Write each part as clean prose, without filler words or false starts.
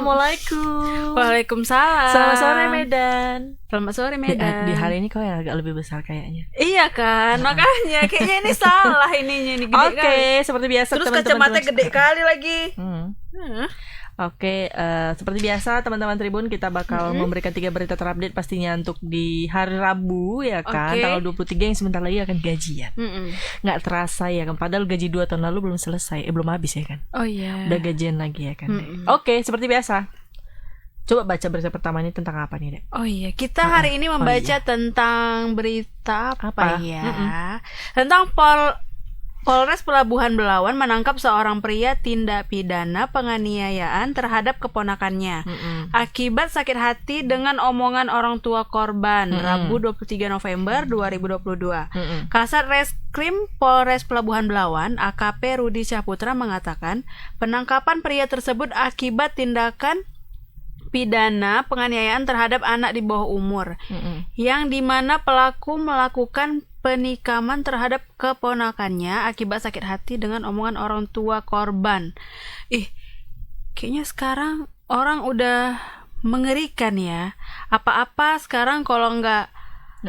Assalamualaikum. Waalaikumsalam. Selamat sore Medan. Selamat sore Medan. Di hari ini kau yang agak lebih besar kayaknya. Iya kan, makanya kayaknya ini salah ininya ini gede kali. Oke, seperti biasa Terus teman-teman kacamata gede kali lagi. Oke, seperti biasa teman-teman Tribun, kita bakal memberikan 3 berita terupdate pastinya untuk di hari Rabu ya kan, tanggal 23 yang sebentar lagi akan gajian. Nggak terasa ya kan, padahal gaji 2 tahun lalu belum selesai, belum habis ya kan. Oh iya. Udah gajian lagi ya kan. Oke, seperti biasa. Coba baca berita pertama ini tentang apa nih, Dek? Oh iya, kita hari ini membaca tentang berita apa ya? Tentang Polres Pelabuhan Belawan menangkap seorang pria tindak pidana penganiayaan terhadap keponakannya akibat sakit hati dengan omongan orang tua korban. Rabu 23 November 2022. Kasat Reskrim Polres Pelabuhan Belawan AKP Rudi Syahputra mengatakan penangkapan pria tersebut akibat tindakan pidana penganiayaan terhadap anak di bawah umur yang dimana pelaku melakukan penikaman terhadap keponakannya akibat sakit hati dengan omongan orang tua korban. Kayaknya sekarang orang udah mengerikan ya. Apa-apa sekarang kalau nggak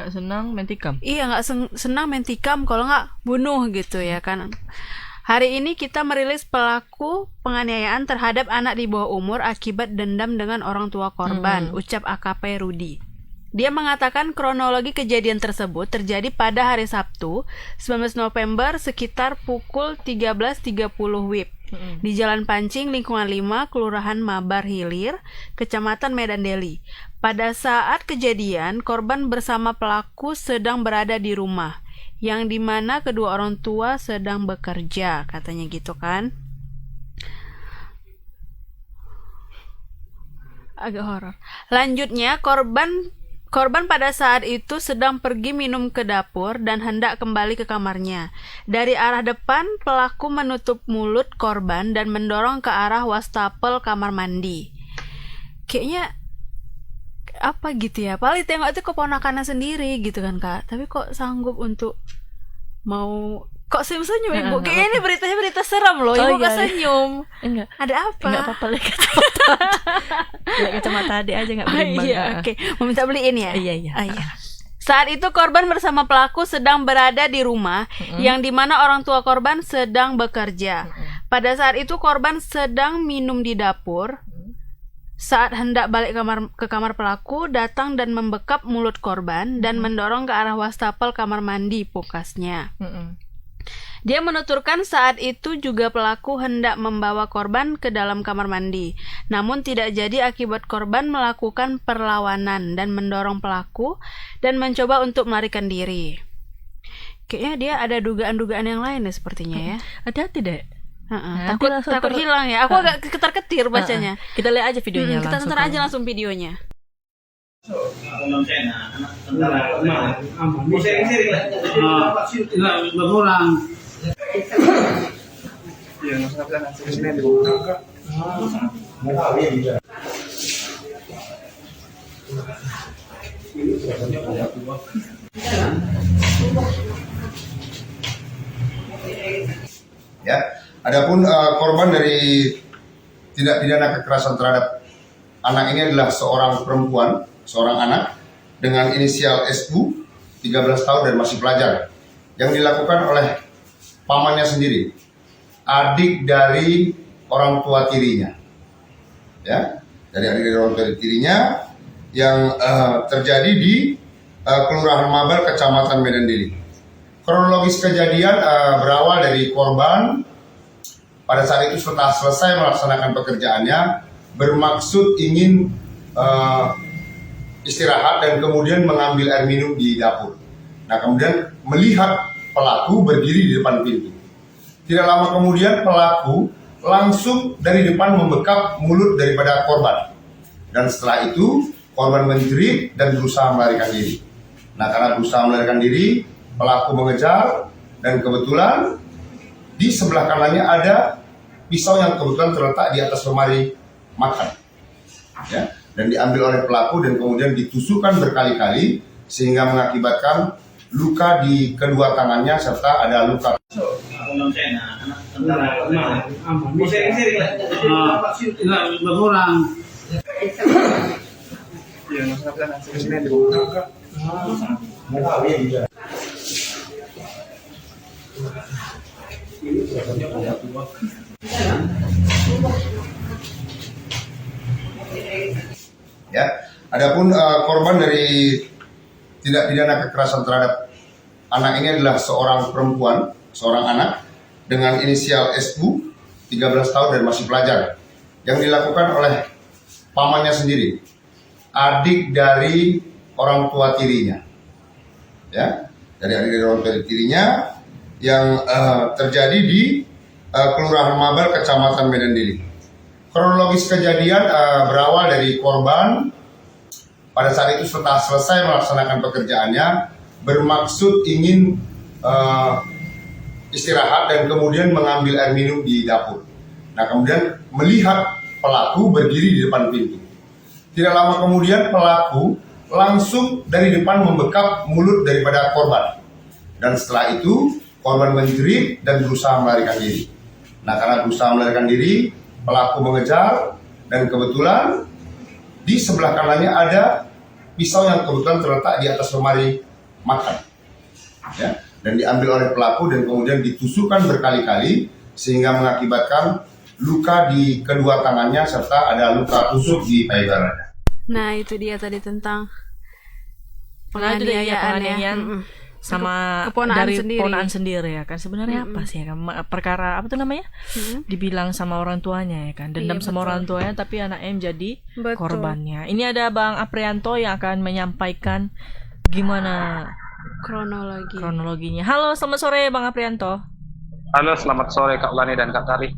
senang main tikam. Iya, nggak senang main tikam, kalau nggak bunuh gitu ya kan. Hari ini kita merilis pelaku penganiayaan terhadap anak di bawah umur akibat dendam dengan orang tua korban, ucap AKP Rudi. Dia mengatakan kronologi kejadian tersebut terjadi pada hari Sabtu, 19 November sekitar pukul 13.30 WIB di Jalan Pancing, lingkungan 5, Kelurahan Mabar Hilir, Kecamatan Medan Deli. Pada saat kejadian, korban bersama pelaku sedang berada di rumah, yang dimana kedua orang tua sedang bekerja, katanya gitu kan. Agak horor. Lanjutnya, Korban pada saat itu sedang pergi minum ke dapur dan hendak kembali ke kamarnya. Dari arah depan, pelaku menutup mulut korban dan mendorong ke arah wastafel kamar mandi. Kayaknya apa gitu ya, paling tengok itu keponakannya sendiri gitu kan Kak. Tapi kok sanggup untuk mau senyum Ibu? Kayaknya ini beritanya berita seram loh. Ibu gak senyum. Enggak. Ada apa? Enggak apa-apa, lihat kacamata. Lihat kacamata adik aja nggak berimbang. Iya, oke. Mau minta beliin ya? Iya. Saat itu korban bersama pelaku sedang berada di rumah yang dimana orang tua korban sedang bekerja. Pada saat itu korban sedang minum di dapur. Saat hendak balik ke kamar pelaku, datang dan membekap mulut korban dan mendorong ke arah wastafel kamar mandi, pungkasnya. Dia menuturkan saat itu juga pelaku hendak membawa korban ke dalam kamar mandi. Namun tidak jadi akibat korban melakukan perlawanan dan mendorong pelaku dan mencoba untuk melarikan diri. Kayaknya dia ada dugaan-dugaan yang lain ya sepertinya ya. Hati-hati deh. Takut hilang ya. Aku agak ketar-ketir bacanya. Kita lihat aja videonya kita tonton aja langsung videonya. Berkurang. Ya, adapun korban dari tindak pidana kekerasan terhadap anak ini adalah seorang perempuan, seorang anak dengan inisial SU, 13 tahun dan masih pelajar, yang dilakukan oleh pamannya sendiri, adik dari orang tua tirinya, ya, dari orang tua tirinya yang terjadi di Kelurahan Mabar, Kecamatan Medan Deli. Kronologis kejadian berawal dari korban pada saat itu setelah selesai melaksanakan pekerjaannya bermaksud ingin istirahat dan kemudian mengambil air minum di dapur. Nah, kemudian melihat pelaku berdiri di depan pintu. Tidak lama kemudian pelaku langsung dari depan membekap mulut daripada korban. Dan setelah itu korban menjerit dan berusaha melarikan diri. Nah, karena berusaha melarikan diri, pelaku mengejar dan kebetulan di sebelah kanannya ada pisau yang kebetulan terletak di atas lemari makan. Ya, dan diambil oleh pelaku dan kemudian ditusukkan berkali-kali sehingga mengakibatkan luka di kedua tangannya serta ada luka. berkurang. Ya, adapun korban dari tindak pidana kekerasan terhadap anak ini adalah seorang perempuan, seorang anak dengan inisial SU, 13 tahun dan masih pelajar, yang dilakukan oleh pamannya sendiri, adik dari orang tua tirinya, ya, dari orang tua tirinya yang terjadi di Kelurahan Mabel, Kecamatan Medan Dili. Kronologis kejadian berawal dari korban pada saat itu setelah selesai melaksanakan pekerjaannya bermaksud ingin istirahat dan kemudian mengambil air minum di dapur. Nah, kemudian melihat pelaku berdiri di depan pintu. Tidak lama kemudian pelaku langsung dari depan membekap mulut daripada korban. Dan setelah itu korban menjerit dan berusaha melarikan diri. Nah, karena berusaha melarikan diri, pelaku mengejar dan kebetulan di sebelah kanannya ada pisau yang kebetulan terletak di atas lemari makan, ya, dan diambil oleh pelaku dan kemudian ditusukkan berkali-kali sehingga mengakibatkan luka di kedua tangannya serta ada luka tusuk di payudaranya. Nah, itu dia tadi tentang penganiayaan sama keponaan dari sendiri. keponaan sendiri ya kan. Sebenarnya apa sih ya kan, perkara apa tuh namanya, dibilang sama orang tuanya ya kan, dendam sama orang tuanya tapi anaknya menjadi korbannya. Ini ada Bang Aprianto yang akan menyampaikan gimana kronologinya. Halo, selamat sore Bang Aprianto. Halo, selamat sore Kak Lani dan Kak Tari.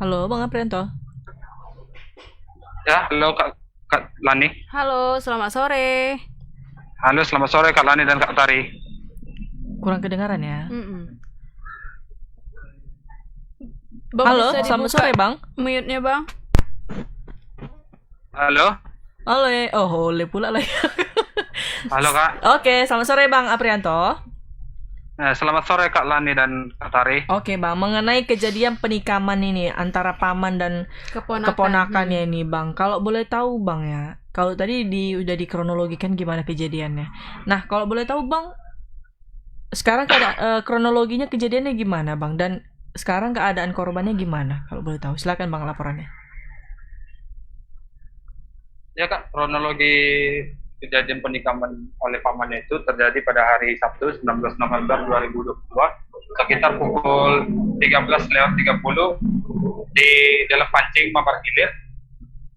Halo Bang Aprianto. Ya, halo Kak Lani. Halo, selamat sore. Halo, selamat sore Kak Lani dan Kak Tari. Kurang kedengaran ya. Bang, halo, selamat sore Bang. Mute-nya Bang. Halo. Halo, oleh pula lah. Halo Kak. Oke, selamat sore Bang Aprianto. Selamat sore Kak Lani dan Kak Tari. Oke Bang, mengenai kejadian penikaman ini antara paman dan keponakannya ini Bang, kalau boleh tahu Bang ya, kalau tadi udah dikronologikan gimana kejadiannya. Nah, kalau boleh tahu Bang, sekarang kronologinya kejadiannya gimana Bang, dan sekarang keadaan korbannya gimana? Kalau boleh tahu, silakan Bang laporannya. Ya Kak, kronologi kejadian penikaman oleh pamannya itu terjadi pada hari Sabtu 19 November 2022 sekitar pukul 13.30 di dalam pancing Mabar Hilir,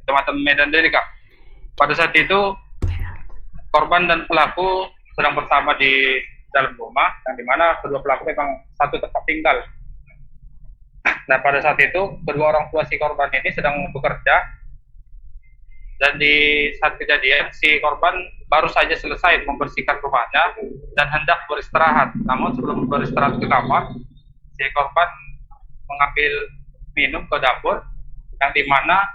Kecamatan Medan Deli Kak. Pada saat itu korban dan pelaku sedang bersama di dalam rumah, yang dimana kedua pelaku memang satu tempat tinggal. Nah, pada saat itu kedua orang tua si korban ini sedang bekerja. Dan di saat kejadian, si korban baru saja selesai membersihkan rumahnya dan hendak beristirahat. Namun sebelum beristirahat ke kamar, si korban mengambil minum ke dapur, yang dimana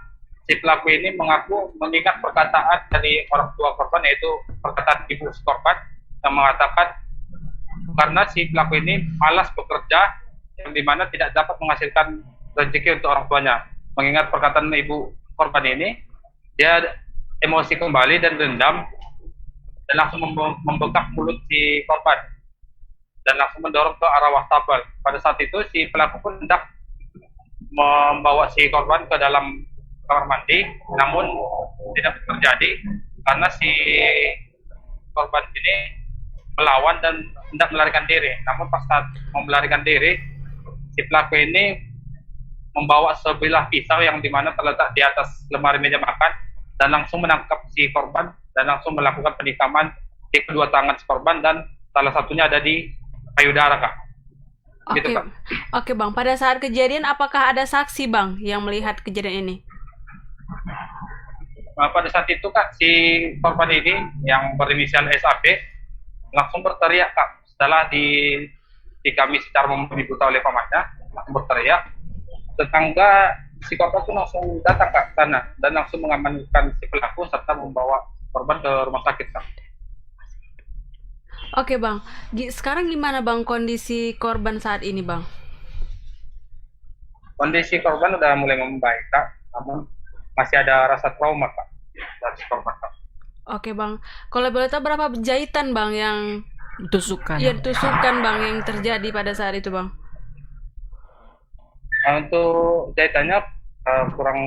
si pelaku ini mengaku mengingat perkataan dari orang tua korban, yaitu perkataan ibu si korban yang mengatakan karena si pelaku ini malas bekerja, yang dimana tidak dapat menghasilkan rezeki untuk orang tuanya. Mengingat perkataan ibu korban ini, dia emosi kembali dan dendam dan langsung membekap mulut si korban dan langsung mendorong ke arah wastafel. Pada saat itu si pelaku pun hendak membawa si korban ke dalam kamar mandi, namun tidak terjadi karena si korban ini melawan dan hendak melarikan diri. Namun pas saat mau melarikan diri, si pelaku ini membawa sebilah pisau yang dimana terletak di atas lemari meja makan dan langsung menangkap si korban dan langsung melakukan penikaman di kedua tangan si korban dan salah satunya ada di payudara Kak. Gitu, Kak. Oke Bang, pada saat kejadian apakah ada saksi Bang yang melihat kejadian ini? Nah, pada saat itu Kak, si korban ini yang berinisial SAP langsung berteriak Kak, setelah di kami secara dibuta oleh pamannya, langsung berteriak. Tetangga si korban itu langsung datang ke sana dan langsung mengamankan si pelaku serta membawa korban ke rumah sakit Kak. Oke Bang, sekarang gimana Bang kondisi korban saat ini Bang? Kondisi korban udah mulai membaik Kak, namun masih ada rasa trauma Kak dari si korban Kak. Oke Bang, kalau boleh tahu berapa jahitan Bang yang Tusukan. Iya, tusukan Bang yang terjadi pada saat itu Bang? Untuk jahitannya kurang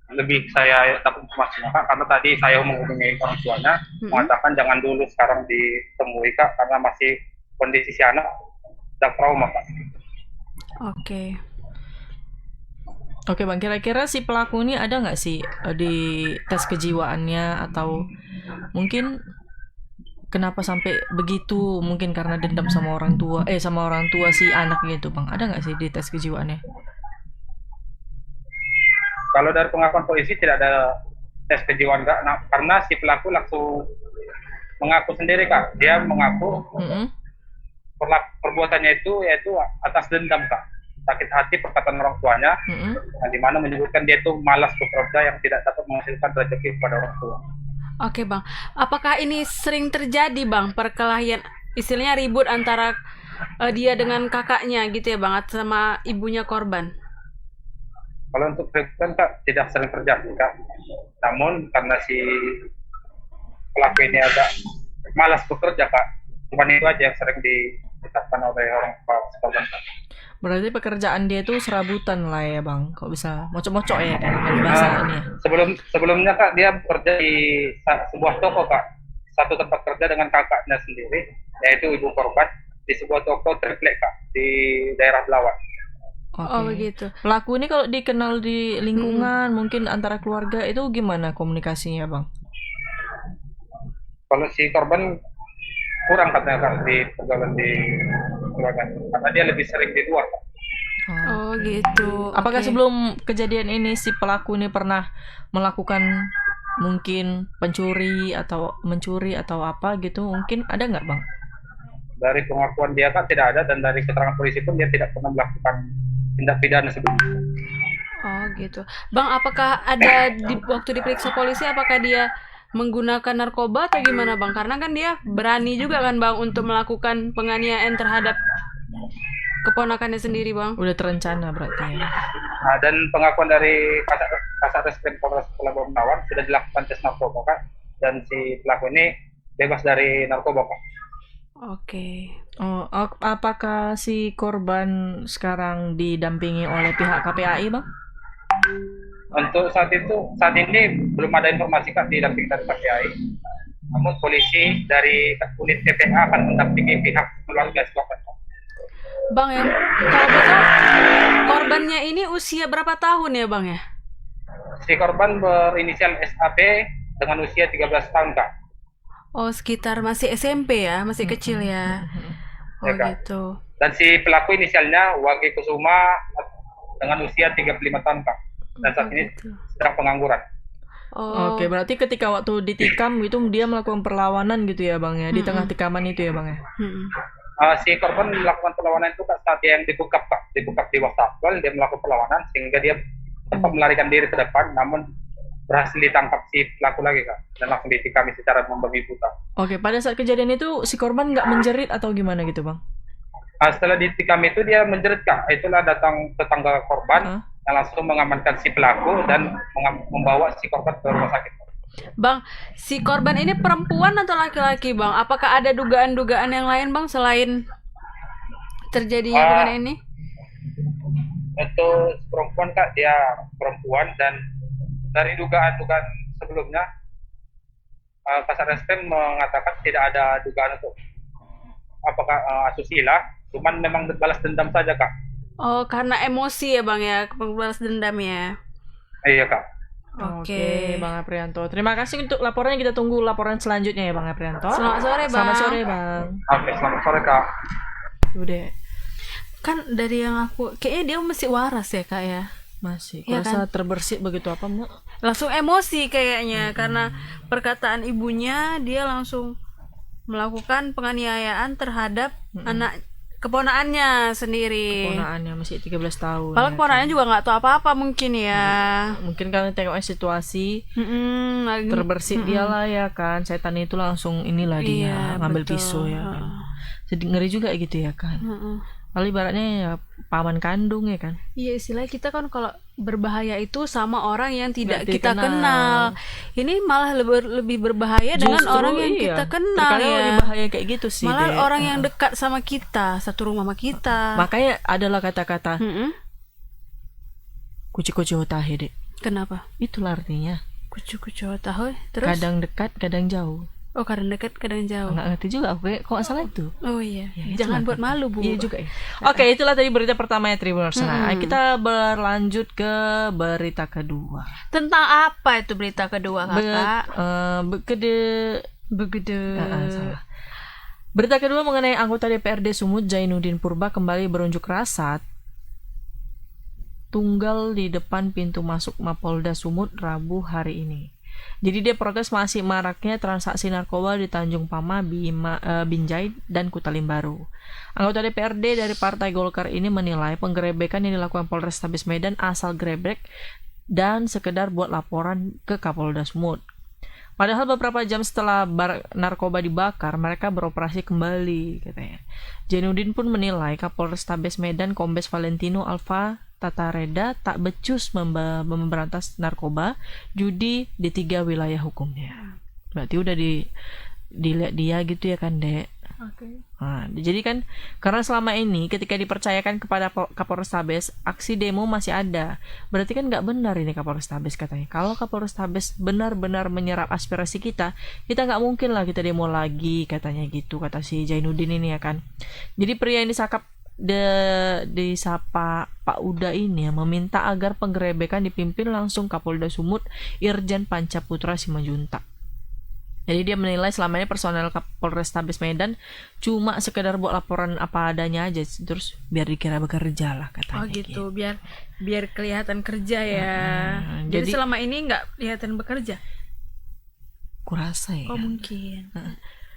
lebih saya dapat informasinya Kak, karena tadi saya menghubungi orang tuanya mengatakan jangan dulu sekarang ditemui Kak, karena masih kondisi si anak dan trauma Kak. Oke. Oke Bang, kira-kira si pelaku ini ada nggak sih di tes kejiwaannya, atau mungkin kenapa sampai begitu? Mungkin karena dendam sama orang tua si anak gitu Bang. Ada nggak sih di tes kejiwaannya? Kalau dari pengakuan polisi tidak ada tes kejiwaan Kak, karena si pelaku langsung mengaku sendiri Kak. Dia mengaku perbuatannya itu yaitu atas dendam Kak, sakit hati perkataan orang tuanya, di mana menyebutkan dia itu malas bekerja yang tidak dapat menghasilkan rezeki kepada orang tua. Oke Bang, apakah ini sering terjadi Bang perkelahian, istilahnya ribut antara dia dengan kakaknya gitu ya Bang, sama ibunya korban? Kalau untuk ribut Kak tidak sering terjadi Kak, namun karena si pelaku ini agak malas bekerja Kak, cuma itu aja yang sering ditetapkan oleh orang tua korban Kak. Berarti pekerjaan dia tuh serabutan lah ya Bang, kok bisa mocok-mocok ya kan bahasa ini ya? Sebelumnya Kak dia bekerja di sebuah toko Kak, satu tempat kerja dengan kakaknya sendiri, yaitu ibu korban, di sebuah toko triplek Kak di daerah Belawan. Oh begitu. Pelaku ini kalau dikenal di lingkungan mungkin antara keluarga itu gimana komunikasinya Bang? Kalau si korban kurang katanya Kak di pergaulan di keluarga, karena dia lebih sering di luar Kak. Oh gitu. Apakah sebelum kejadian ini si pelaku ini pernah melakukan mungkin mencuri atau apa gitu, mungkin ada nggak Bang? Dari pengakuan dia Kak tidak ada, dan dari keterangan polisi pun dia tidak pernah melakukan tindak pidana sebelumnya. Oh gitu. Bang, apakah ada waktu diperiksa polisi apakah dia menggunakan narkoba atau gimana Bang? Karena kan dia berani juga kan Bang untuk melakukan penganiayaan terhadap keponakannya sendiri Bang. Udah terencana berarti ya. Nah, dan pengakuan dari Kasat Polres Pelabuhan Belawan sudah dilakukan tes narkoba Kak, dan si pelaku ini bebas dari narkoba Kak. Oke. Oh, apakah si korban sekarang didampingi oleh pihak KPAI Bang? Untuk saat ini belum ada informasi Kak didampingi dari KPAI. Namun polisi dari unit TPA akan mendampingi pihak keluarga korban. Bang ya, kalau betul korbannya ini usia berapa tahun ya Bang ya? Si korban berinisial SAB dengan usia 13 tahun Kak. Oh, sekitar masih SMP ya, masih kecil ya. Oh ya, gitu. Dan si pelaku inisialnya Wage Kusuma dengan usia 35 tahun Kak. Dan saat ini sedang pengangguran. Oh. Oke, berarti ketika waktu ditikam gitu dia melakukan perlawanan gitu ya Bang ya, di tengah tikaman itu ya Bang ya. Si korban melakukan perlawanan itu Kak, saat dia yang dibekap di WhatsApp, dia melakukan perlawanan sehingga dia sempat melarikan diri ke depan, namun berhasil ditangkap si pelaku lagi Kak, dan langsung ditikami secara membabi buta. Oke, pada saat kejadian itu si korban nggak menjerit atau gimana gitu Bang? Setelah ditikam itu dia menjerit Kak, itulah datang tetangga korban yang langsung mengamankan si pelaku dan membawa si korban ke rumah sakit. Bang, si korban ini perempuan atau laki-laki Bang? Apakah ada dugaan-dugaan yang lain Bang selain terjadinya penganiayaan ini? Untuk perempuan Kak, dia perempuan, dan dari dugaan-dugaan sebelumnya Kasat Reskrim mengatakan tidak ada dugaan untuk apakah asusila, cuman memang balas dendam saja Kak. Oh, karena emosi ya Bang ya, balas dendam ya. Iya Kak. Oke, Bang Aprianto. Terima kasih untuk laporannya. Kita tunggu laporan selanjutnya ya Bang Aprianto. Selamat sore Bang. Selamat sore Bang. Oke, selamat sore Kak. Udah. Kan dari yang aku, kayaknya dia masih waras ya Kak ya. Masih. Ya, Kurasa kan? terbersit begitu apa Mbak? Langsung emosi kayaknya karena perkataan ibunya, dia langsung melakukan penganiayaan terhadap anak keponakannya sendiri. Keponakannya masih 13 tahun. Padahal keponakannya juga nggak tahu apa-apa mungkin ya. Mungkin karena tengoknya situasi lagi, terbersit dia lah ya kan. Setan itu langsung inilah dia ngambil betul. pisau ya kan. Jadi ngeri juga gitu ya kan. Lalu ibaratnya ya paman kandung ya kan. Iya, istilahnya kita kan kalau berbahaya itu sama orang yang tidak kita kenal. Ini malah lebih berbahaya dengan orang yang kita kenal ya. Lebih bahaya kayak gitu sih. Malah orang yang dekat sama kita, satu rumah sama kita. Makanya adalah kata-kata kuci-kuci otahe, Dek. Kenapa? Itulah artinya. Kucu-kucu otahe. Terus? Kadang dekat, kadang jauh. Oh, kadang dekat, kadang jauh. Nggak ngerti juga aku, kok nggak salah itu. Oh iya, ya, jangan buat malu, Bu. Iya juga ya. Oke, itulah tadi berita pertama ya Tribuners. Nah, kita berlanjut ke berita kedua. Tentang apa itu berita kedua, Kakak? Salah. Berita kedua mengenai anggota DPRD Sumut Zainuddin Purba kembali berunjuk rasa tunggal di depan pintu masuk Mapolda Sumut Rabu hari ini. Jadi dia protes masih maraknya transaksi narkoba di Tanjung Pama, Binjai, dan Kutalimbaru. Anggota DPRD dari Partai Golkar ini menilai penggerebekan yang dilakukan Polrestabes Medan asal gerebek dan sekedar buat laporan ke Kapolda Sumut. Padahal beberapa jam setelah narkoba dibakar, mereka beroperasi kembali, katanya. Zainuddin pun menilai Kapolrestabes Medan Kombes Valentino Alfa Tatareda tak becus memberantas narkoba, judi di 3 wilayah hukumnya. Berarti udah dilihat dia gitu ya kan, Dek? Oke. Nah, jadi kan karena selama ini ketika dipercayakan kepada Kapolrestabes, aksi demo masih ada. Berarti kan nggak benar ini Kapolrestabes katanya. Kalau Kapolrestabes benar-benar menyerap aspirasi kita nggak mungkin lah kita demo lagi, katanya gitu, kata si Zainuddin ini ya kan. Jadi pria yang disapa Pak Uda ini ya, meminta agar penggerebekan dipimpin langsung Kapolda Sumut Irjen Pancaputra Simanjuntak. Jadi dia menilai selama ini personel Polrestabes Medan cuma sekedar buat laporan apa adanya aja, terus biar dikira bekerja lah katanya. Oh gitu, biar kelihatan kerja ya. Jadi selama ini nggak kelihatan bekerja? Kurasa ya. Oh mungkin.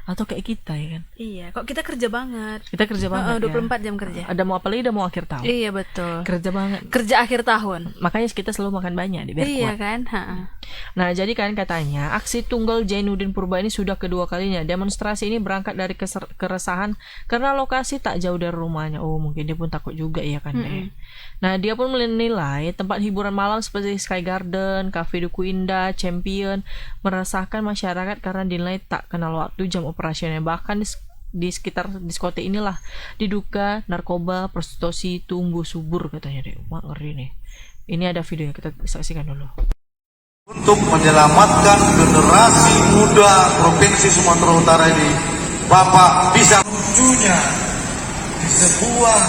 Atau kayak kita ya kan. Iya, kok kita kerja banget. Kita kerja banget 24 jam kerja. Ada mau apa lagi, udah mau akhir tahun. Iya betul. Kerja banget. Kerja akhir tahun. Makanya kita selalu makan banyak biar kuat. Iya kan. Nah jadi kan katanya aksi tunggal Zainuddin Purba ini sudah kedua kalinya. Demonstrasi ini berangkat dari keresahan karena lokasi tak jauh dari rumahnya. Oh mungkin dia pun takut juga ya kan. Nah dia pun menilai tempat hiburan malam seperti Sky Garden, Cafe Duku Indah, Champion meresahkan masyarakat karena dinilai tak kenal waktu jam operasionalnya. Bahkan di sekitar diskotek inilah diduga narkoba, prostitusi tumbuh subur katanya deh. Wah ngeri nih. Ini ada videonya, kita saksikan dulu. Untuk menyelamatkan generasi muda Provinsi Sumatera Utara ini, Bapak bisa lucunya di sebuah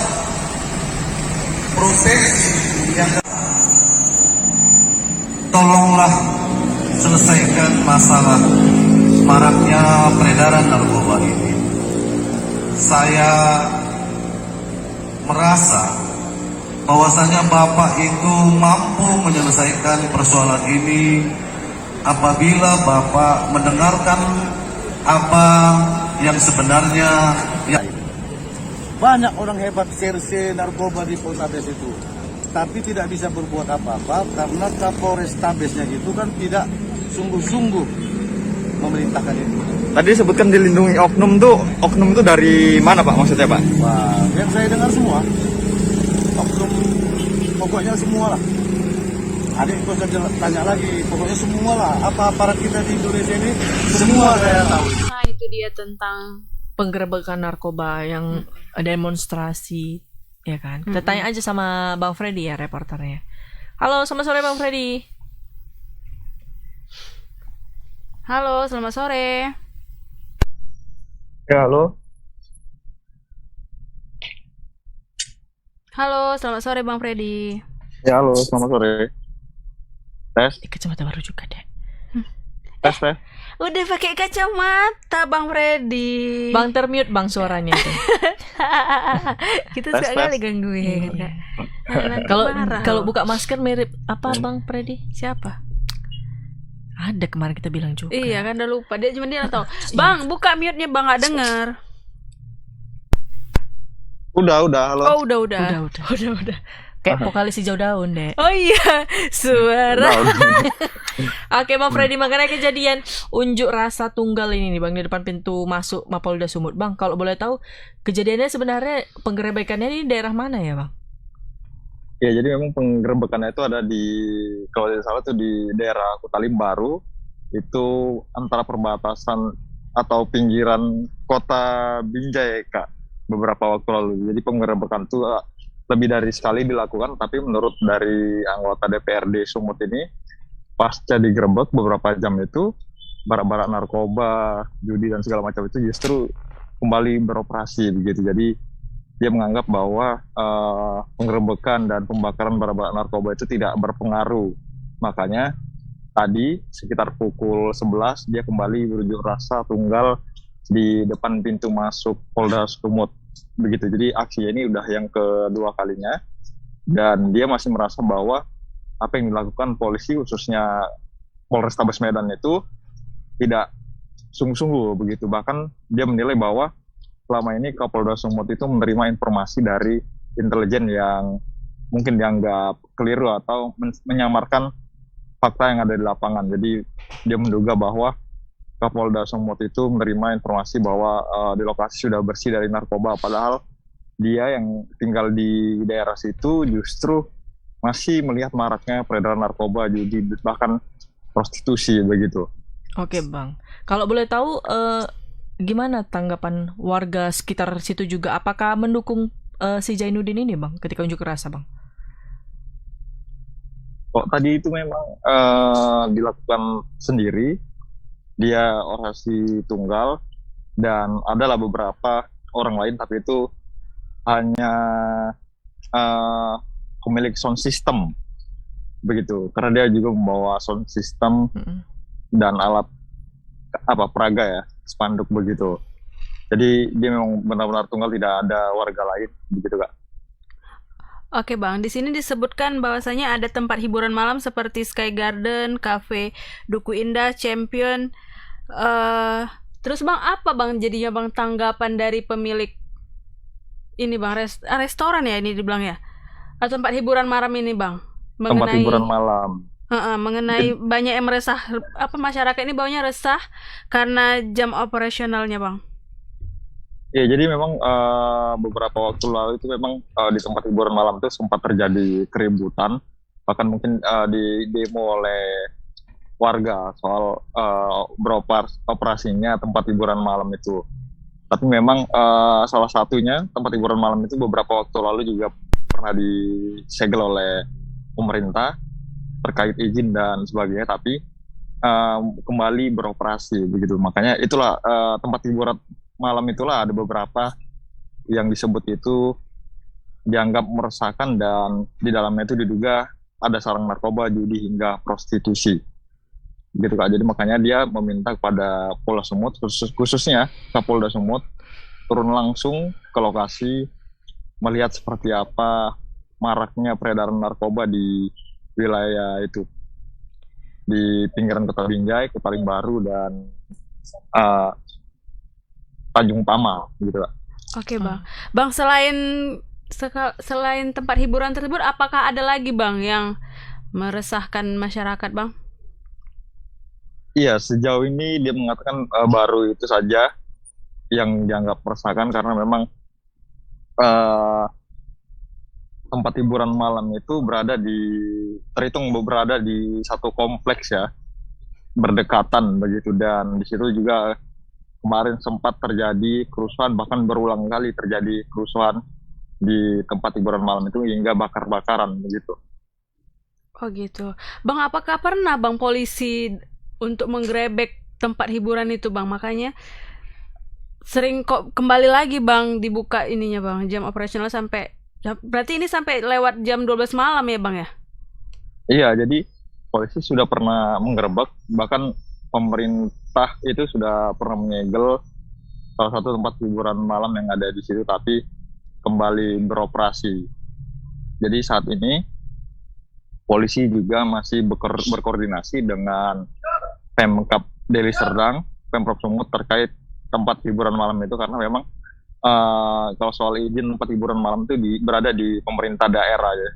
provinsi yang tolonglah selesaikan masalah maraknya peredaran narkoba ini. Saya merasa bahwasanya Bapak itu mampu menyelesaikan persoalan ini apabila Bapak mendengarkan apa yang sebenarnya banyak orang hebat serse narkoba di Polrestabes itu, tapi tidak bisa berbuat apa-apa karena Kapolrestabesnya gitu kan tidak sungguh-sungguh memerintahkan itu. Tadi disebutkan dilindungi oknum itu dari mana Pak maksudnya Pak? Wah, yang saya dengar semua oknum, pokoknya semua lah. Adik kau tanya lagi, pokoknya semua lah. Apa aparat kita di Indonesia ini semua saya tahu. Nah itu dia tentang penggerebekan narkoba yang demonstrasi ya kan. Kita tanya aja sama Bang Freddy ya, reporternya. Halo, selamat sore Bang Freddy. Halo, selamat sore. Ya, halo. Halo, selamat sore Bang Freddy. Ya, halo, selamat sore. Tes. Kacamata baru juga deh. Tes. Udah pakai kacamata Bang Freddy. Bang termute Bang suaranya tuh. Kita suka kali gangguin. Kalau buka masker mirip apa Bang Freddy? Siapa? Ada kemarin kita bilang juga. Iya kan udah lupa. Dia cuma dia tahu. Bang, buka mute-nya Bang, nggak dengar. Udah, halo. Oh, udah. Kayak vokalis hijau daun deh. Oh iya, suara. Oke Bang Freddy, mengenai kejadian unjuk rasa tunggal ini nih Bang di depan pintu masuk Mapolda Sumut. Bang, kalau boleh tahu kejadiannya sebenarnya penggerebekannya ini daerah mana ya Bang? Ya, jadi memang penggerebekannya itu ada di, kalau tidak salah itu di daerah Kutalim Baru, itu antara perbatasan atau pinggiran kota Binjai Kak, beberapa waktu lalu. Jadi penggerebekan itu lebih dari sekali dilakukan, tapi menurut dari anggota DPRD Sumut ini, pasca digerebek beberapa jam itu, barang-barang narkoba, judi dan segala macam itu justru kembali beroperasi begitu. Jadi dia menganggap bahwa penggerebekan dan pembakaran barang-barang narkoba itu tidak berpengaruh. Makanya tadi sekitar pukul 11 dia kembali berunjuk rasa tunggal di depan pintu masuk Polda Sumut begitu. Jadi aksi ini udah yang kedua kalinya dan dia masih merasa bahwa apa yang dilakukan polisi khususnya Polrestabes Medan itu tidak sungguh-sungguh begitu. Bahkan dia menilai bahwa selama ini Kapolda Sumut itu menerima informasi dari intelijen yang mungkin dianggap keliru atau menyamarkan fakta yang ada di lapangan. Jadi dia menduga bahwa Kapolda Sumut itu menerima informasi bahwa di lokasi sudah bersih dari narkoba, padahal dia yang tinggal di daerah situ justru masih melihat maraknya peredaran narkoba, judi, bahkan prostitusi begitu. Oke Bang, kalau boleh tahu gimana tanggapan warga sekitar situ juga? Apakah mendukung si Zainuddin ini Bang ketika unjuk rasa Bang? Kok tadi itu memang dilakukan sendiri, dia orasi tunggal dan adalah beberapa orang lain, tapi itu hanya pemilik sound system begitu, karena dia juga membawa sound system dan alat peraga ya, spanduk begitu. Jadi dia memang benar-benar tunggal, tidak ada warga lain begitu Kak. Oke Bang, di sini disebutkan bahwasanya ada tempat hiburan malam seperti Sky Garden, Cafe Duku Indah, Champion. Terus Bang, apa Bang jadinya Bang tanggapan dari pemilik ini Bang, restoran ya ini dibilang ya? Atau tempat hiburan malam ini Bang? Tempat hiburan malam. Mengenai banyak yang meresah, masyarakat ini baunya resah karena jam operasionalnya Bang. Ya, jadi memang beberapa waktu lalu itu memang di tempat hiburan malam itu sempat terjadi keributan, bahkan mungkin di demo oleh warga soal beroperasinya tempat hiburan malam itu. Tapi memang salah satunya tempat hiburan malam itu beberapa waktu lalu juga pernah disegel oleh pemerintah terkait izin dan sebagainya, tapi kembali beroperasi begitu. Makanya itulah tempat hiburan malam itulah ada beberapa yang disebut itu dianggap meresahkan dan di dalamnya itu diduga ada sarang narkoba, judi hingga prostitusi gitu Kak. Jadi makanya dia meminta kepada Polda Sumut, khususnya Kapolda Sumut, turun langsung ke lokasi melihat seperti apa maraknya peredaran narkoba di wilayah itu, di pinggiran Kota Binjai, Kutalim Baru dan Tanjung Tama gitu Kak. Oke Bang. Bang, selain tempat hiburan tersebut, apakah ada lagi Bang yang meresahkan masyarakat Bang? Iya, sejauh ini dia mengatakan baru itu saja yang dianggap meresahkan, karena memang tempat hiburan malam itu terhitung berada di satu kompleks ya, berdekatan begitu, dan di situ juga kemarin sempat terjadi kerusuhan, bahkan berulang kali terjadi kerusuhan di tempat hiburan malam itu hingga bakar-bakaran begitu. Oh gitu. Bang, apakah pernah Bang polisi untuk menggerebek tempat hiburan itu Bang? Makanya sering kok kembali lagi Bang dibuka ininya Bang, jam operasional sampai, berarti ini sampai lewat jam 12 malam ya Bang ya? Iya, jadi polisi sudah pernah menggerebek, bahkan pemerintah itu sudah pernah menyegel salah satu tempat hiburan malam yang ada di situ, tapi kembali beroperasi. Jadi saat ini polisi juga masih berkoordinasi dengan Pemkab Deli Serdang, Pemprov Sumut terkait tempat hiburan malam itu, karena memang kalau soal izin tempat hiburan malam itu berada di pemerintah daerah ya.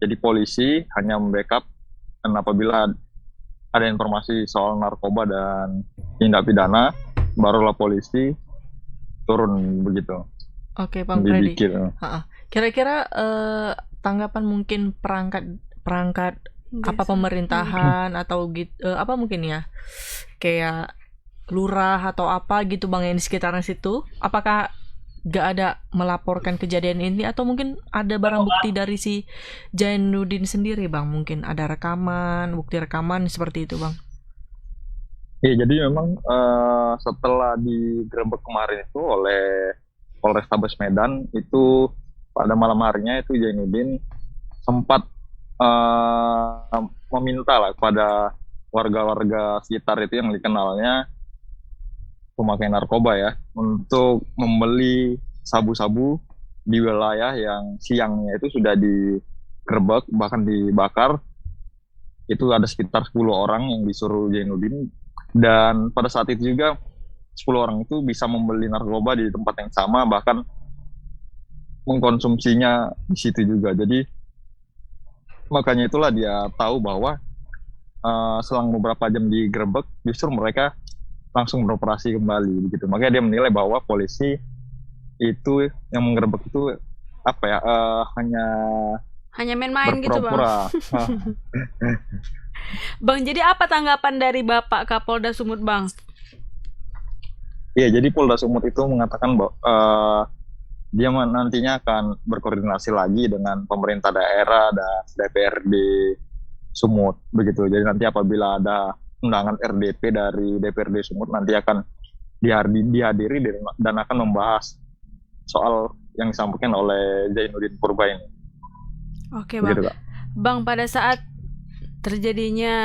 Jadi polisi hanya membackup dan apabila ada informasi soal narkoba dan tindak pidana, barulah polisi turun begitu. Oke, Bang Freddy. Ha-ha. Kira-kira tanggapan mungkin perangkat apa pemerintahan atau gitu apa mungkin ya kayak lurah atau apa gitu Bang yang di sekitaran situ, apakah gak ada melaporkan kejadian ini atau mungkin ada barang bukti dari si Jainuddin sendiri Bang, mungkin ada bukti rekaman seperti itu Bang? Iya, jadi memang setelah digerebek kemarin itu oleh Polrestabes Medan itu pada malam harinya itu Jainuddin sempat meminta lah kepada warga-warga sekitar itu yang dikenalnya pemakai narkoba ya untuk membeli sabu-sabu di wilayah yang siangnya itu sudah digerebek bahkan dibakar. Itu ada sekitar 10 orang yang disuruh Jainuddin, dan pada saat itu juga 10 orang itu bisa membeli narkoba di tempat yang sama, bahkan mengkonsumsinya di situ juga. Jadi makanya itulah dia tahu bahwa selang beberapa jam digerebek justru mereka langsung beroperasi kembali begitu. Makanya dia menilai bahwa polisi itu yang menggerebek itu apa ya hanya main-main gitu Bang. Bang, jadi apa tanggapan dari Bapak Kapolda Sumut Bang? Iya, jadi Polda Sumut itu mengatakan bahwa dia nantinya akan berkoordinasi lagi dengan pemerintah daerah dan DPRD Sumut begitu. Jadi nanti apabila ada undangan RDP dari DPRD Sumut nanti akan dihadiri dan akan membahas soal yang disampaikan oleh Jainuddin Purba ini. Oke Bang. Begitu, Bang, pada saat terjadinya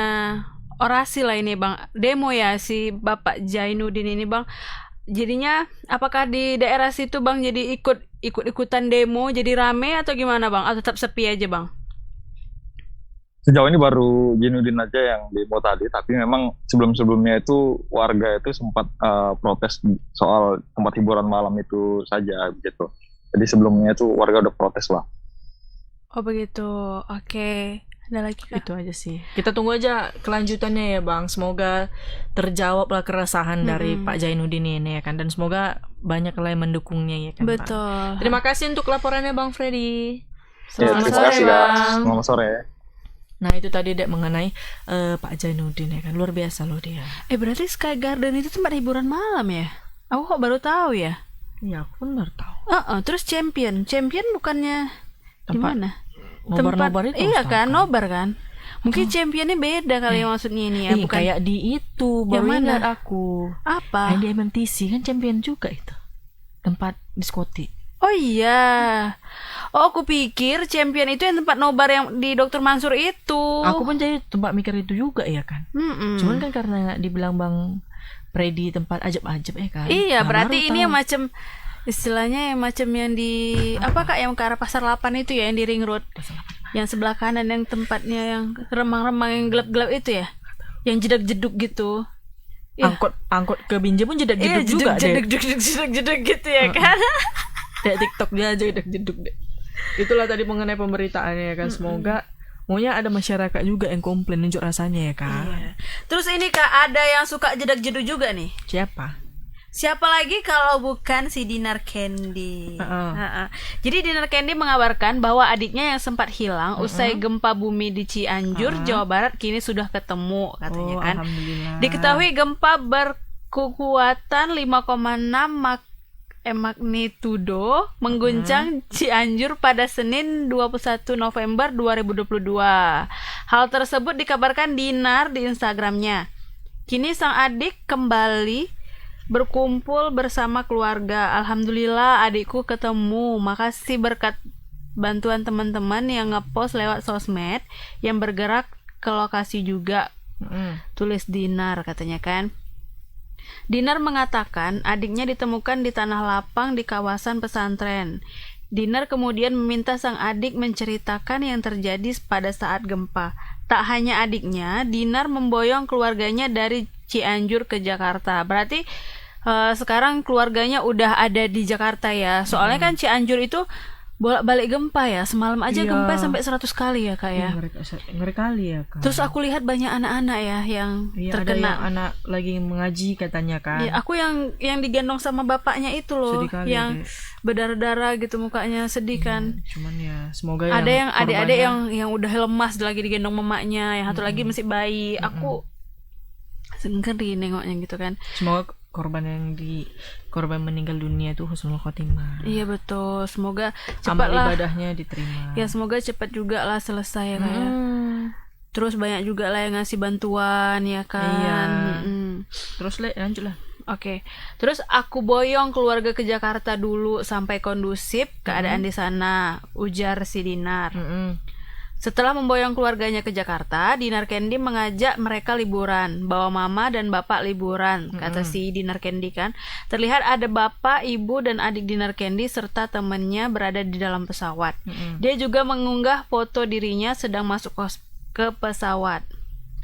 orasi lah ini Bang, demo ya si Bapak Jainuddin ini Bang, jadinya apakah di daerah situ Bang jadi ikut-ikutan demo jadi rame atau gimana Bang, atau tetap sepi aja Bang? Sejauh ini baru Jainuddin aja yang demo tadi, tapi memang sebelum-sebelumnya itu warga itu sempat protes soal tempat hiburan malam itu saja begitu. Jadi sebelumnya itu warga udah protes lah. Oh begitu, oke. Ada lagi kah? Itu aja sih. Kita tunggu aja kelanjutannya ya Bang. Semoga terjawablah keresahan dari Pak Jainuddin ini ya kan, dan semoga banyak yang mendukungnya ya kan. Betul. Pak. Terima kasih untuk laporannya Bang Freddy. Selamat sore Bang. Selamat sore. Nah itu tadi Dek mengenai Pak Jainuddin ya kan, luar biasa loh dia. Berarti Sky Garden itu tempat hiburan malam ya? Aku kok baru tahu ya? Iya aku pun baru tahu. Terus Champion bukannya di mana? Nobar itu iya kan, nobar kan? Mungkin Championnya beda kali maksudnya ini ya, bukan kayak di itu baru ingat aku. Apa? Yang di MMTC kan Champion juga itu tempat diskotik. Oh iya. Oh aku pikir Champion itu yang tempat nobar yang di Dr. Mansur itu. Aku pun jadi tempat mikir itu juga ya kan. Cuman kan karena dibilang Bang Freddy tempat ajab-ajab ya kan. Iya, berarti ini yang macam istilahnya yang macam yang di apa Kak, yang ke arah Pasar 8 itu ya, yang di Ring Road. Yang sebelah kanan yang tempatnya yang remang-remang yang gelap-gelap itu ya. Yang jedak-jeduk gitu. Angkot ke Binjai pun jedak-jeduk juga deh. Jedak-jeduk gitu ya kan. Kayak TikTok dia aja jedak-jeduk deh. Itulah tadi mengenai pemberitaannya ya kan. Semoga maunya ada masyarakat juga yang komplain unjuk rasanya ya kan. Iya. Terus ini Kak, ada yang suka jedak-jeduk juga nih. Siapa lagi kalau bukan si Dinar Candy. Jadi Dinar Candy mengabarkan bahwa adiknya yang sempat hilang usai gempa bumi di Cianjur, Jawa Barat kini sudah ketemu katanya kan. Diketahui gempa berkekuatan 5,6 magnitudo mengguncang Cianjur pada Senin 21 November 2022. Hal tersebut dikabarkan Dinar di Instagramnya. Kini sang adik kembali berkumpul bersama keluarga. Alhamdulillah adikku ketemu. Makasih berkat bantuan teman-teman yang ngepost lewat sosmed yang bergerak ke lokasi juga. Tulis Dinar katanya kan. Dinar mengatakan adiknya ditemukan di tanah lapang di kawasan pesantren. Dinar kemudian meminta sang adik menceritakan yang terjadi pada saat gempa. Tak hanya adiknya, Dinar memboyong keluarganya dari Cianjur ke Jakarta. Berarti sekarang keluarganya udah ada di Jakarta ya. Soalnya kan Cianjur itu bolak-balik gempa ya. Semalam aja gempa sampai 100 kali ya Kak ya. Ngeri kali ya Kak. Terus aku lihat banyak anak-anak ya yang terkena. Ada yang anak lagi mengaji katanya kan. Ya, aku yang digendong sama bapaknya itu loh, yang berdarah-darah gitu mukanya, sedih kan. Cuman ya semoga ada yang adik-adik yang udah lemas lagi digendong mamanya, yang satu lagi masih bayi. Aku ngeri nengoknya gitu kan. Semoga korban meninggal dunia itu husnul khotimah. Iya betul, semoga cepatlah ibadahnya diterima. Ya semoga cepat juga lah selesai ya kayak. Terus banyak juga lah yang ngasih bantuan ya kan. Iya. Terus lanjut lah. Oke. Terus aku boyong keluarga ke Jakarta dulu sampai kondusif keadaan di sana, ujar si Dinar. Setelah memboyong keluarganya ke Jakarta, Dinar Candy mengajak mereka liburan, bawa mama dan bapak liburan, kata si Dinar Candy kan. Terlihat ada bapak, ibu, dan adik Dinar Candy serta temannya berada di dalam pesawat. Dia juga mengunggah foto dirinya sedang masuk ke pesawat,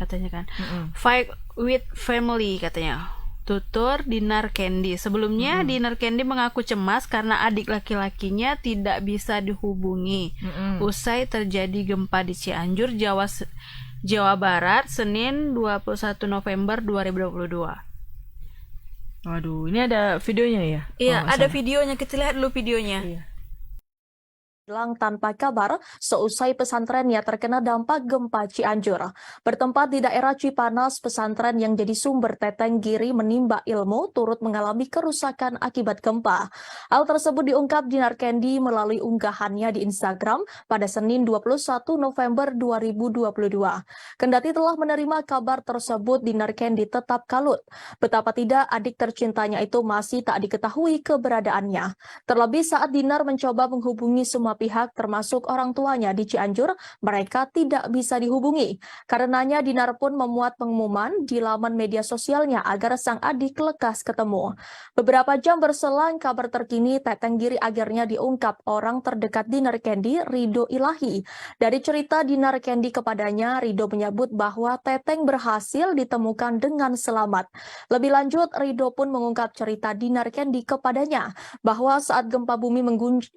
katanya kan. Fight with family, katanya. Tutur Dinar Candy. Sebelumnya Dinar Candy mengaku cemas karena adik laki-lakinya tidak bisa dihubungi usai terjadi gempa di Cianjur, Jawa Barat, Senin 21 November 2022. Waduh, ini ada videonya ya? Iya, ada videonya. Kita lihat dulu videonya. Iya. Hilang tanpa kabar seusai pesantrennya terkena dampak gempa Cianjur. Bertempat di daerah Cipanas, pesantren yang jadi sumber Teteng Giri menimba ilmu turut mengalami kerusakan akibat gempa. Hal tersebut diungkap Dinar Candy melalui unggahannya di Instagram pada Senin 21 November 2022. Kendati telah menerima kabar tersebut, Dinar Candy tetap kalut. Betapa tidak adik tercintanya itu masih tak diketahui keberadaannya. Terlebih saat Dinar mencoba menghubungi semua pihak termasuk orang tuanya di Cianjur, mereka tidak bisa dihubungi. Karenanya Dinar pun memuat pengumuman di laman media sosialnya agar sang adik lekas ketemu. Beberapa jam berselang kabar terkini Teteng Giri akhirnya diungkap orang terdekat Dinar Candy, Ridho Ilahi. Dari cerita Dinar Candy kepadanya, Ridho menyebut bahwa Teteng berhasil ditemukan dengan selamat. Lebih lanjut, Ridho pun mengungkap cerita Dinar Candy kepadanya bahwa saat gempa bumi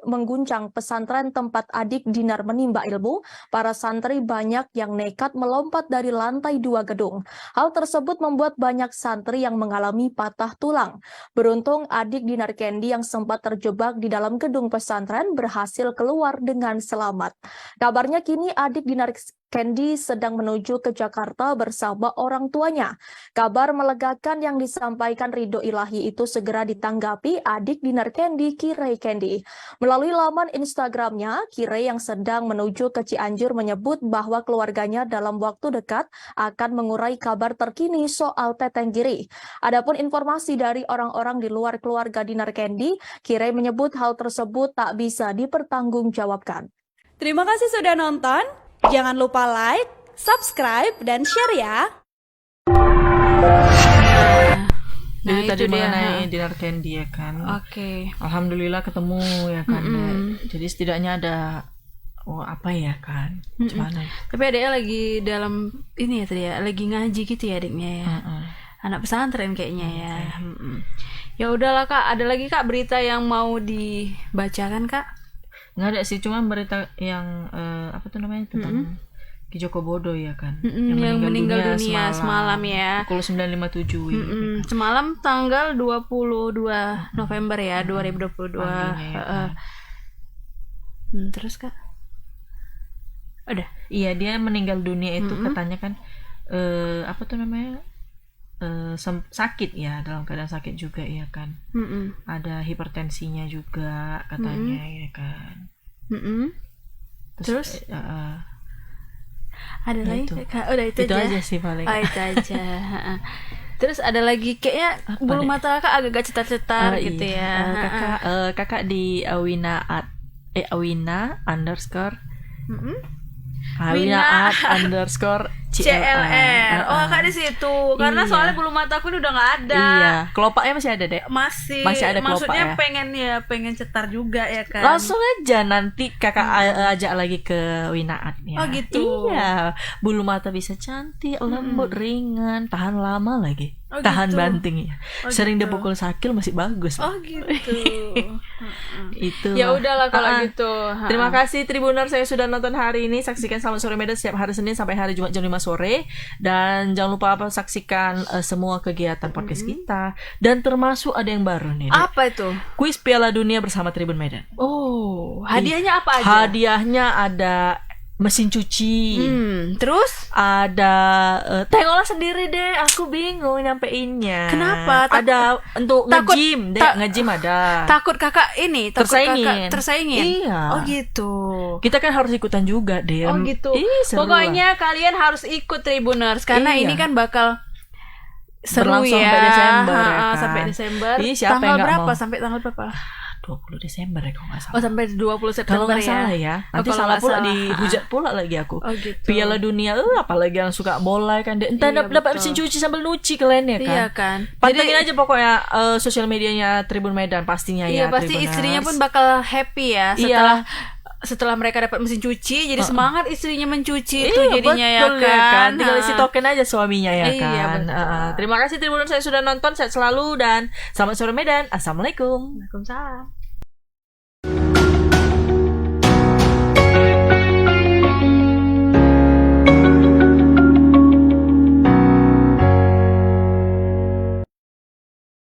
mengguncang pesantren tempat adik Dinar menimba ilmu, para santri banyak yang nekat melompat dari lantai 2 gedung. Hal tersebut membuat banyak santri yang mengalami patah tulang. Beruntung adik Dinar Candy yang sempat terjebak di dalam gedung pesantren berhasil keluar dengan selamat. Kabarnya kini adik Dinar Candy sedang menuju ke Jakarta bersama orang tuanya. Kabar melegakan yang disampaikan Ridho Ilahi itu segera ditanggapi adik Dinar Candy, Kirei Candy. Melalui laman Instagramnya, Kirei yang sedang menuju ke Cianjur menyebut bahwa keluarganya dalam waktu dekat akan mengurai kabar terkini soal Teteng Giri. Adapun informasi dari orang-orang di luar keluarga Dinar Candy, Kirei menyebut hal tersebut tak bisa dipertanggungjawabkan. Terima kasih sudah nonton. Jangan lupa like, subscribe, dan share ya. Jadi tadi mengenai Dinar Candy ya kan. Oke. Alhamdulillah ketemu ya kan. Jadi setidaknya ada apa ya kan. Gimana? Tapi adiknya lagi dalam ini ya tadi ya, lagi ngaji gitu ya adiknya ya. Anak pesantren kayaknya ya. Ya udahlah Kak, ada lagi Kak berita yang mau dibacakan Kak? Nggak ada sih, cuma berita yang apa tuh namanya tentang Ki Joko Bodo ya kan, yang meninggal dunia semalam ya, pukul 9.57 semalam tanggal 22 November ya 2022 ya. Terus Kak? Udah? Iya, dia meninggal dunia itu katanya kan apa tuh namanya sakit ya, dalam keadaan sakit juga ya kan. Ada hipertensinya juga katanya ya kan. Terus ada ya lagi itu. Udah itu aja sih paling. Itu aja. Terus ada lagi kayaknya bulu mata Kak agak cetar-cetar gitu ya. Kakak di Awina underscore CLR. Oh, Kak di situ. Karena soalnya bulu mataku ini udah nggak ada. Iya. Kelopaknya masih ada deh. Masih ada kelopak maksudnya ya. pengen cetar juga ya kan. Langsung aja nanti Kakak ajak lagi ke Winaat ya. Oh gitu. Iya. Bulu mata bisa cantik, lembut, ringan, tahan lama lagi. tahan gitu. banting ya. Sering gitu. dia pukul Sakil masih bagus. Oh gitu. Itu. Ya udahlah kalau gitu. Terima kasih Tribuners, saya sudah nonton hari ini. Saksikan Selamat Sore Medan setiap hari Senin sampai hari Jumat jam 5 sore. Dan jangan lupa saksikan semua kegiatan podcast kita. Dan termasuk ada yang baru nih. Apa itu? Kuis Piala Dunia bersama Tribun Medan. Oh, hadiahnya apa aja? Hadiahnya ada mesin cuci. Terus ada tengoklah sendiri deh, aku bingung nyampeinnya. Kenapa? Ada untuk takut- nge-gym deh, nge-gym ada. takut kakak ini, takut kakak Tersaingin. tersaingin. Iya. Oh gitu. Kita kan harus ikutan juga deh. Oh gitu. Seru Pokoknya kalian harus ikut Tribuners karena Iya. ini kan bakal seru Berlangsung ya. sampai Desember, ya kan? Sampai Desember. Ih, siapa tanggal yang nggak berapa? mau? Sampai tanggal berapa? 20 Desember ya kalau nggak salah. Oh, sampai 20 September Kalau nggak ya. salah ya. Nanti kalau salah nggak pula salah. dihujat pula lagi aku. Oh gitu. Piala Dunia, apalagi yang suka bola kan. Entah Iya, dapat betul. mesin cuci sambil nyuci kalian ya kan. Iya kan. Pantengin aja pokoknya sosial medianya Tribun Medan pastinya Iya, ya. pasti Tribuners. istrinya pun bakal happy ya setelah mereka dapat mesin cuci, jadi semangat istrinya mencuci itu jadinya betul ya kan. Tinggal isi token aja suaminya ya Iya, kan. betul. Terima kasih Tribuners, saya sudah nonton, sehat selalu dan selamat sore Medan. Assalamualaikum. Waalaikumsalam.